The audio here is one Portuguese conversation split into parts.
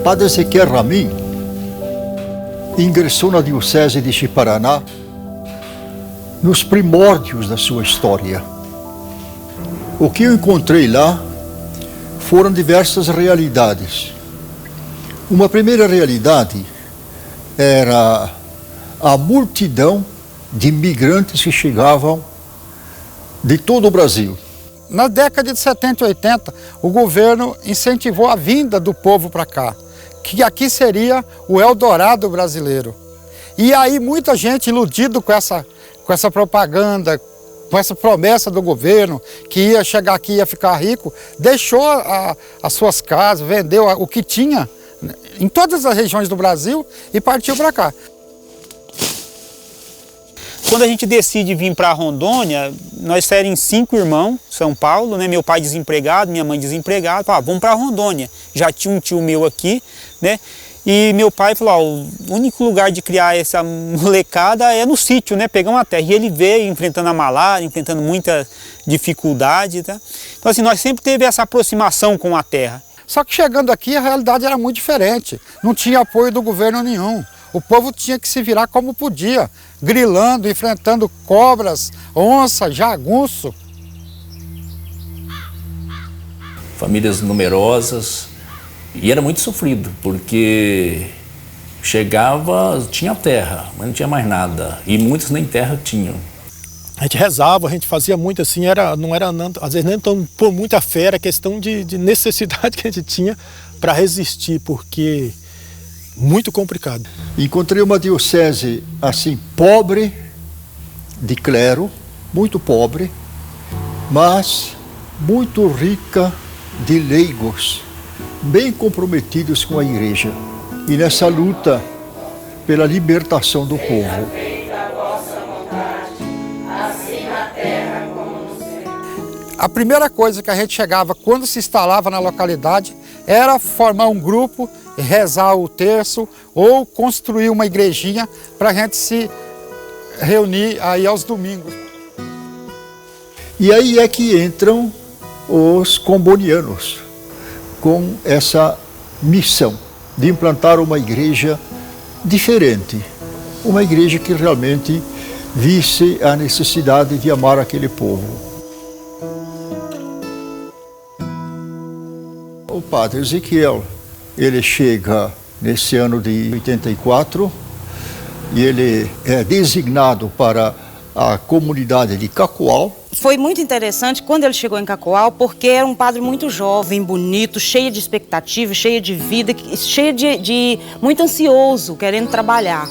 Padre Ezequiel Ramin ingressou na Diocese de Ji-Paraná nos primórdios da sua história. O que eu encontrei lá foram diversas realidades. Uma primeira realidade era a multidão de imigrantes que chegavam de todo o Brasil. Na década de 70 e 80, o governo incentivou a vinda do povo para cá, que aqui seria o Eldorado brasileiro. E aí muita gente iludida com essa propaganda, com essa promessa do governo, que ia chegar aqui e ia ficar rico, deixou as suas casas, vendeu o que tinha em todas as regiões do Brasil e partiu para cá. Quando a gente decide vir para Rondônia, nós éramos 5 irmãos, São Paulo, né? Meu pai desempregado, minha mãe desempregada, vamos para Rondônia. Já tinha um tio meu aqui, né? E meu pai falou, o único lugar de criar essa molecada é no sítio, né? Pegar uma terra. E ele veio enfrentando a malária, enfrentando muita dificuldade, tá? Então assim, nós sempre teve essa aproximação com a terra. Só que chegando aqui, a realidade era muito diferente. Não tinha apoio do governo nenhum. O povo tinha que se virar como podia, grilando, enfrentando cobras, onça, jagunço. Famílias numerosas, e era muito sofrido, porque chegava, tinha terra, mas não tinha mais nada, e muitos nem terra tinham. A gente rezava, a gente fazia muito assim, não era às vezes nem tão por muita fé, era questão de necessidade que a gente tinha para resistir, porque muito complicado. Encontrei uma diocese assim pobre de clero, muito pobre, mas muito rica de leigos, bem comprometidos com a igreja e nessa luta pela libertação do povo. A primeira coisa que a gente chegava quando se instalava na localidade era formar um grupo, rezar o terço ou construir uma igrejinha para a gente se reunir aí aos domingos. E aí é que entram os combonianos com essa missão de implantar uma igreja diferente, uma igreja que realmente visse a necessidade de amar aquele povo. O padre Ezequiel, ele chega nesse ano de 84 e ele é designado para a comunidade de Cacoal. Foi muito interessante quando ele chegou em Cacoal, porque era um padre muito jovem, bonito, cheio de expectativa, cheio de vida, cheio de muito ansioso, querendo trabalhar.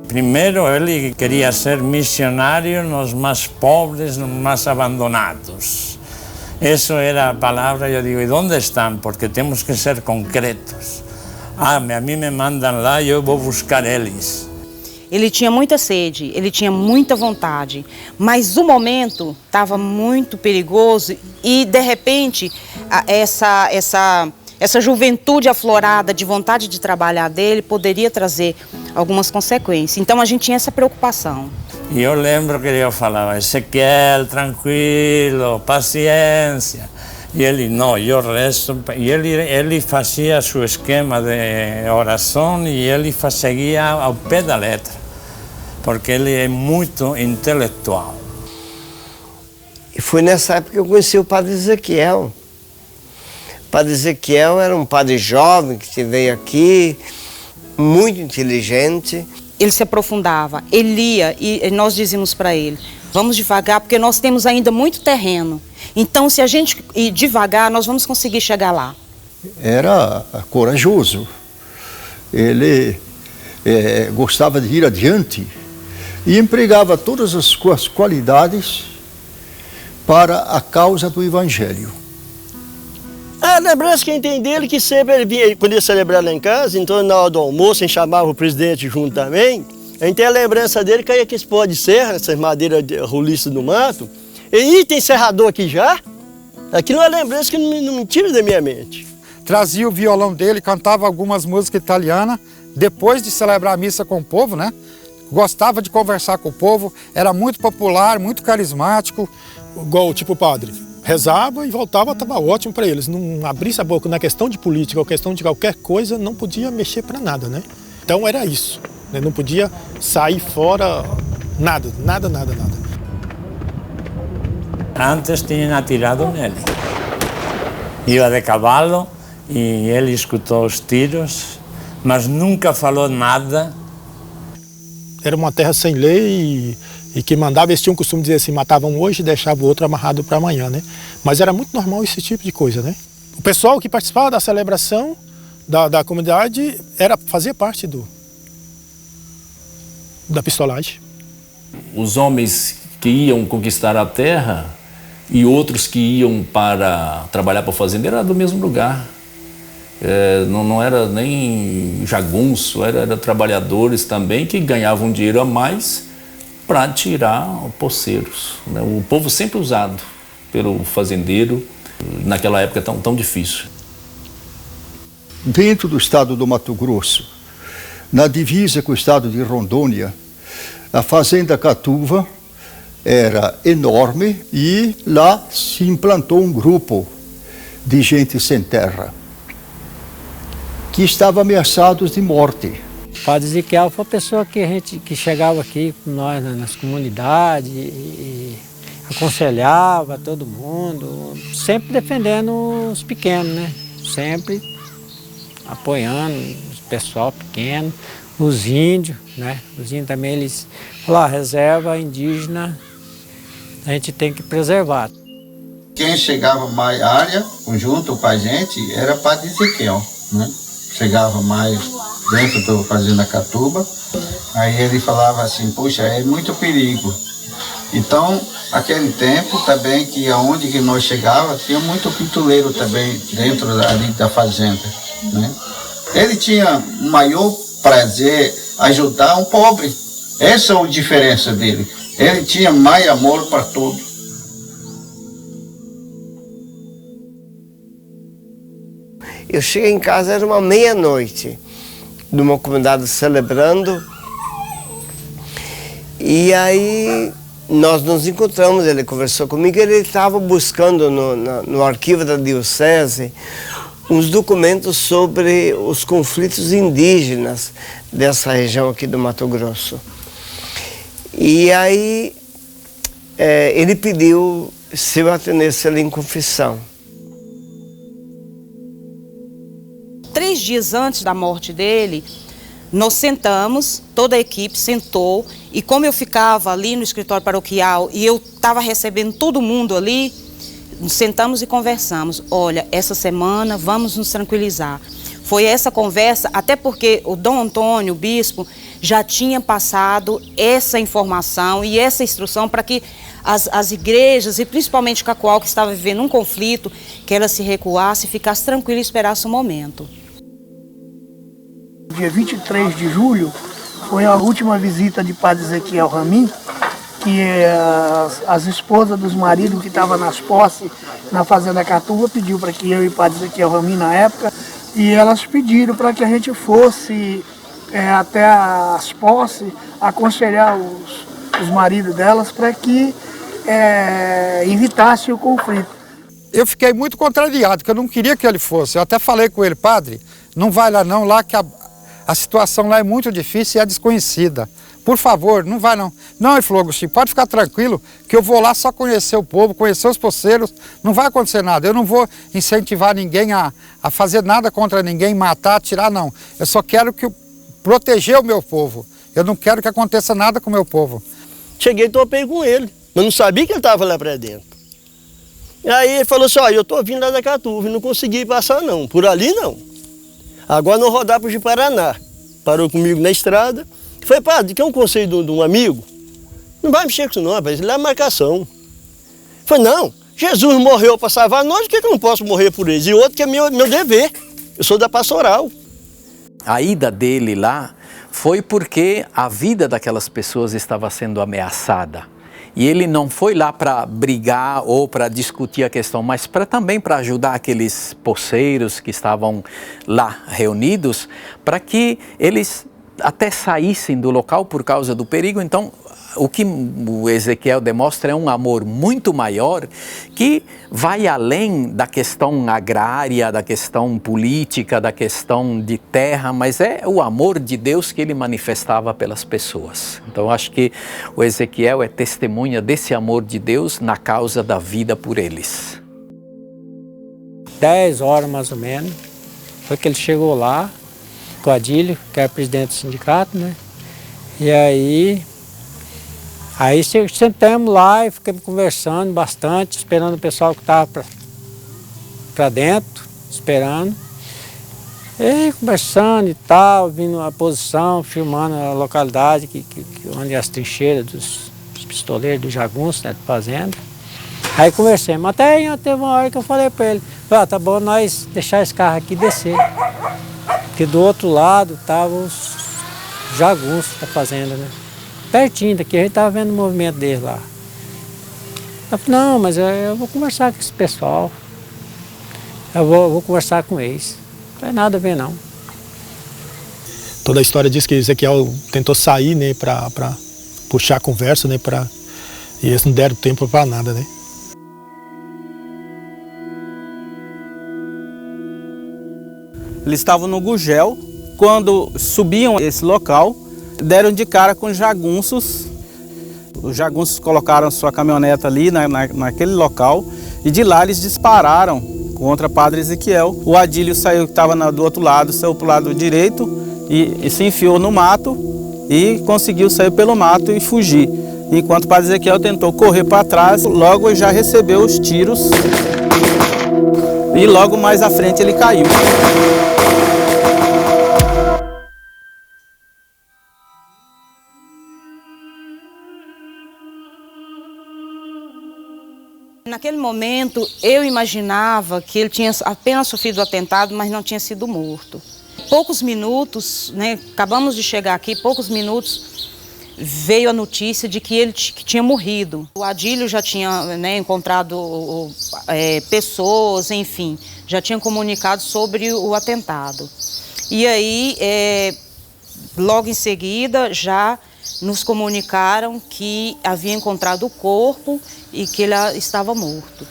Primeiro, ele queria ser missionário nos mais pobres, nos mais abandonados. Essa era a palavra, eu digo, e onde estão? Porque temos que ser concretos. A mim me mandam lá e eu vou buscar eles. Ele tinha muita sede, ele tinha muita vontade, mas o momento estava muito perigoso e, de repente, essa juventude aflorada de vontade de trabalhar dele poderia trazer algumas consequências. Então, a gente tinha essa preocupação. E eu lembro que eu falava, Ezequiel, tranquilo, paciência. E ele, não, eu rezo. E ele fazia seu esquema de oração e ele seguia ao pé da letra, porque ele é muito intelectual. E foi nessa época que eu conheci o padre Ezequiel. O padre Ezequiel era um padre jovem que veio aqui, muito inteligente. Ele se aprofundava, ele ia e nós dizíamos para ele, vamos devagar porque nós temos ainda muito terreno. Então, se a gente ir devagar, nós vamos conseguir chegar lá. Era corajoso. Ele gostava de ir adiante e empregava todas as suas qualidades para a causa do Evangelho. A lembrança que a gente tem dele que sempre ele vinha, quando ia celebrar lá em casa, então na hora do almoço, a gente chamava o presidente junto também. A gente tem a lembrança dele que aí que esse pó de serra, essas madeiras roliças do mato. E tem serrador aqui já? Aquilo é uma lembrança que não me tira da minha mente. Trazia o violão dele, cantava algumas músicas italianas, depois de celebrar a missa com o povo, né? Gostava de conversar com o povo, era muito popular, muito carismático. Igual tipo o padre. Rezava e voltava, estava ótimo para eles. Não abrisse a boca na questão de política ou questão de qualquer coisa, não podia mexer para nada, né? Então era isso. Né? Não podia sair fora nada. Antes tinham atirado nele. Ia de cavalo e ele escutou os tiros, mas nunca falou nada. Era uma terra sem lei e quem mandava, eles tinham o costume de dizer assim, matavam hoje e deixavam o outro amarrado para amanhã, né? Mas era muito normal esse tipo de coisa, né? O pessoal que participava da celebração da comunidade fazia parte da pistolagem. Os homens que iam conquistar a terra e outros que iam para trabalhar para o fazendeiro era do mesmo lugar. Não era nem jagunço, era trabalhadores também que ganhavam dinheiro a mais para tirar poceiros, né? O povo sempre usado pelo fazendeiro naquela época tão difícil. Dentro do estado do Mato Grosso, na divisa com o estado de Rondônia, a fazenda Catuva era enorme e lá se implantou um grupo de gente sem terra que estava ameaçados de morte. O padre Ezequiel foi a pessoa que chegava aqui com nós nas comunidades e aconselhava todo mundo, sempre defendendo os pequenos, né? Sempre apoiando o pessoal pequeno, os índios, né? Os índios também, eles falaram, reserva indígena, a gente tem que preservar. Quem chegava mais à área, junto com a gente, era Padre Ezequiel, né? Chegava mais dentro da fazenda Catuba, aí ele falava assim, puxa, é muito perigo. Então, aquele tempo também, que aonde que nós chegava, tinha muito pintuleiro também dentro ali da fazenda, né? Ele tinha o maior prazer ajudar um pobre. Essa é a diferença dele. Ele tinha mais amor para todos. Eu cheguei em casa, era uma meia-noite, numa comunidade celebrando, e aí nós nos encontramos, ele conversou comigo, ele estava buscando no arquivo da diocese uns documentos sobre os conflitos indígenas dessa região aqui do Mato Grosso. E aí ele pediu se eu atendesse ele em confissão. 3 dias antes da morte dele, nós sentamos, toda a equipe sentou, e como eu ficava ali no escritório paroquial e eu estava recebendo todo mundo ali, sentamos e conversamos. Olha, essa semana vamos nos tranquilizar. Foi essa conversa, até porque o Dom Antônio, o bispo, já tinha passado essa informação e essa instrução para que as igrejas, e principalmente Cacoal, que estava vivendo um conflito, que ela se recuasse, ficasse tranquila e esperasse o momento. Dia 23 de julho foi a última visita de Padre Ezequiel Ramin, que as esposas dos maridos que estavam nas posses na fazenda Catuva pediu para que eu e Padre Ezequiel Ramin na época, e elas pediram para que a gente fosse até as posses aconselhar os maridos delas para que evitasse o conflito. Eu fiquei muito contrariado, porque eu não queria que ele fosse. Eu até falei com ele, padre, não vai lá não, lá que a situação lá é muito difícil e é desconhecida. Por favor, não vai não. Não, ele falou, Agostinho, pode ficar tranquilo, que eu vou lá só conhecer o povo, conhecer os poceiros, não vai acontecer nada. Eu não vou incentivar ninguém a fazer nada contra ninguém, matar, atirar, não. Eu só quero proteger o meu povo. Eu não quero que aconteça nada com o meu povo. Cheguei e topei com ele, mas não sabia que ele estava lá para dentro. E aí ele falou assim, ó, eu estou vindo lá da Catuva e não consegui passar não, por ali não. Agora não rodar para o Paraná. Parou comigo na estrada. Falei, padre, quer um conselho de um amigo? Não vai mexer com isso não, rapaz, ele é marcação. Falei, não, Jesus morreu para salvar nós, por que eu não posso morrer por eles? E outro que é meu dever, eu sou da pastoral. A ida dele lá foi porque a vida daquelas pessoas estava sendo ameaçada. E ele não foi lá para brigar ou para discutir a questão, mas também para ajudar aqueles poceiros que estavam lá reunidos, para que eles até saíssem do local por causa do perigo. Então, o que o Ezequiel demonstra é um amor muito maior que vai além da questão agrária, da questão política, da questão de terra, mas é o amor de Deus que ele manifestava pelas pessoas. Então, acho que o Ezequiel é testemunha desse amor de Deus na causa da vida por eles. 10 horas mais ou menos, foi que ele chegou lá, com o Adílio, que era presidente do sindicato, né? E aí sentamos lá e ficamos conversando bastante, esperando o pessoal que estava para dentro, esperando. E conversando e tal, vindo a posição, filmando a localidade, onde as trincheiras dos pistoleiros, dos jagunços, né, de fazenda. Aí conversamos, até teve uma hora que eu falei para ele, tá bom nós deixar esse carro aqui e descer. Porque do outro lado estavam os jagunços da fazenda, né? Pertinho daqui, a gente estava vendo o movimento deles lá. Eu falei, não, mas eu vou conversar com esse pessoal. Eu vou conversar com eles. Não tem nada a ver, não. Toda a história diz que Ezequiel tentou sair, né, para puxar a conversa, né, e eles não deram tempo para nada, né? Eles estavam no Gugel, quando subiam esse local, deram de cara com jagunços. Os jagunços colocaram sua caminhoneta ali naquele local e de lá eles dispararam contra Padre Ezequiel. O Adílio saiu, que estava do outro lado, saiu para o lado direito e se enfiou no mato e conseguiu sair pelo mato e fugir. Enquanto Padre Ezequiel tentou correr para trás, logo já recebeu os tiros e logo mais à frente ele caiu. Naquele momento, eu imaginava que ele tinha apenas sofrido o atentado, mas não tinha sido morto. Poucos minutos, né, acabamos de chegar aqui, poucos minutos, veio a notícia de que ele tinha morrido. O Adílio já tinha, né, encontrado pessoas, enfim, já tinha comunicado sobre o atentado. E aí, logo em seguida, já nos comunicaram que havia encontrado o corpo e que ele estava morto.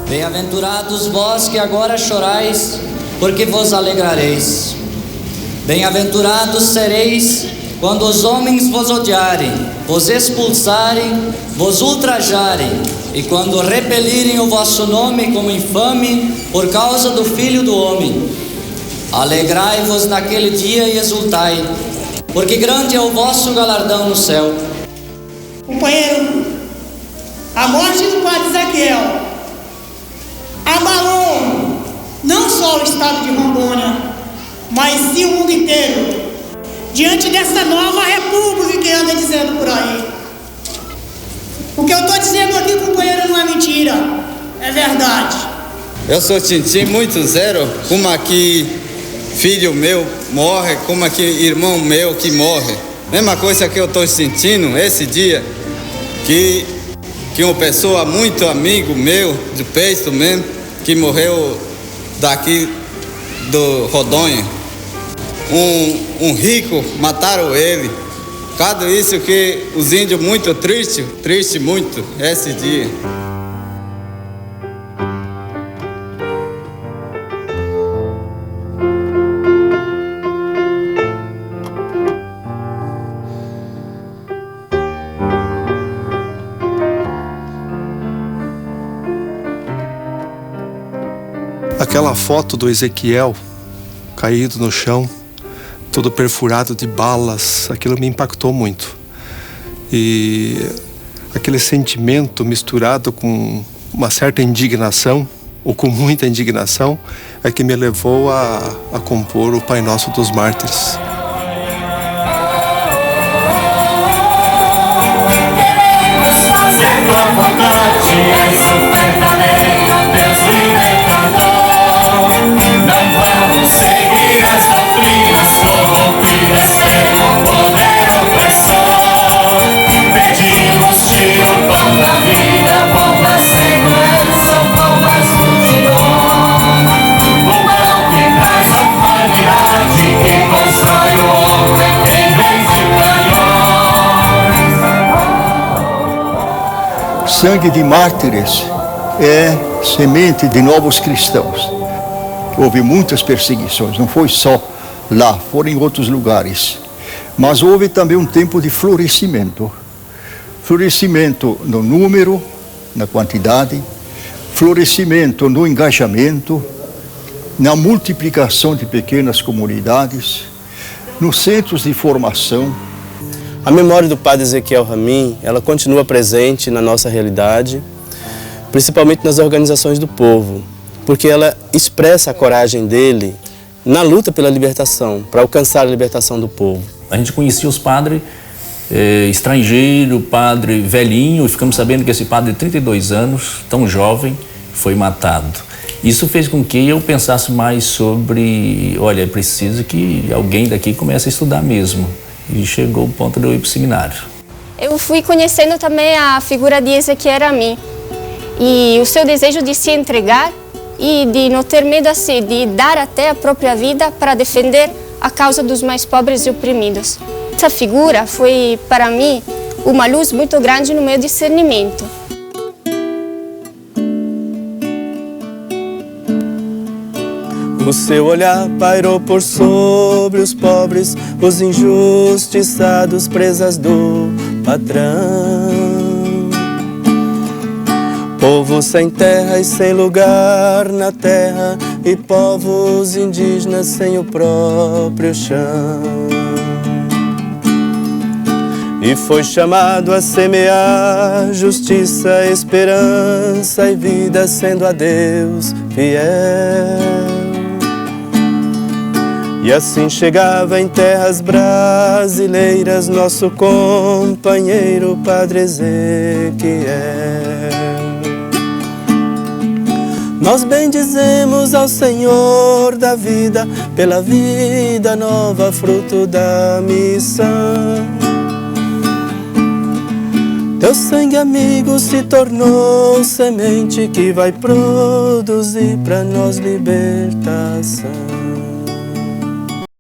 Bem-aventurados vós que agora chorais, porque vos alegrareis. Bem-aventurados sereis quando os homens vos odiarem, vos expulsarem, vos ultrajarem, e quando repelirem o vosso nome como infame por causa do Filho do Homem. Alegrai-vos naquele dia e exultai, porque grande é o vosso galardão no céu. Companheiro, a morte do Padre Ezequiel abalou não só o estado de Rondônia, mas sim o mundo inteiro, diante dessa nova república que anda dizendo por aí. O que eu estou dizendo aqui, companheiro, não é mentira, é verdade. Eu sou Tintim muito zero, como aqui filho meu morre, como aqui irmão meu que morre. Mesma coisa que eu estou sentindo esse dia, que uma pessoa muito amigo meu, de peito mesmo, que morreu daqui do Rondônia. Um rico, mataram ele. Cada isso que os índios muito triste muito esse dia. Aquela foto do Ezequiel caído no chão, todo perfurado de balas, aquilo me impactou muito. E aquele sentimento misturado com uma certa indignação, ou com muita indignação, é que me levou a compor o Pai Nosso dos Mártires. Sangue de mártires é semente de novos cristãos. Houve muitas perseguições, não foi só lá, foram em outros lugares. Mas houve também um tempo de florescimento. Florescimento no número, na quantidade, florescimento no engajamento, na multiplicação de pequenas comunidades, nos centros de formação. A memória do padre Ezequiel Ramin, ela continua presente na nossa realidade, principalmente nas organizações do povo, porque ela expressa a coragem dele na luta pela libertação, para alcançar a libertação do povo. A gente conhecia os padres estrangeiro, padre velhinho, e ficamos sabendo que esse padre de 32 anos, tão jovem, foi matado. Isso fez com que eu pensasse mais sobre, olha, é preciso que alguém daqui comece a estudar mesmo. E chegou o ponto de eu ir para o seminário. Eu fui conhecendo também a figura de Ezequiel Ramin e o seu desejo de se entregar e de não ter medo assim, de dar até a própria vida para defender a causa dos mais pobres e oprimidos. Essa figura foi, para mim, uma luz muito grande no meu discernimento. O seu olhar pairou por sobre os pobres, os injustiçados, presas do patrão. Povo sem terra e sem lugar na terra, e povos indígenas sem o próprio chão. E foi chamado a semear justiça, esperança e vida, sendo a Deus fiel. E assim chegava em terras brasileiras nosso companheiro Padre Ezequiel. Nós bendizemos ao Senhor da vida, pela vida nova, fruto da missão. Teu sangue amigo se tornou semente que vai produzir para nós libertação.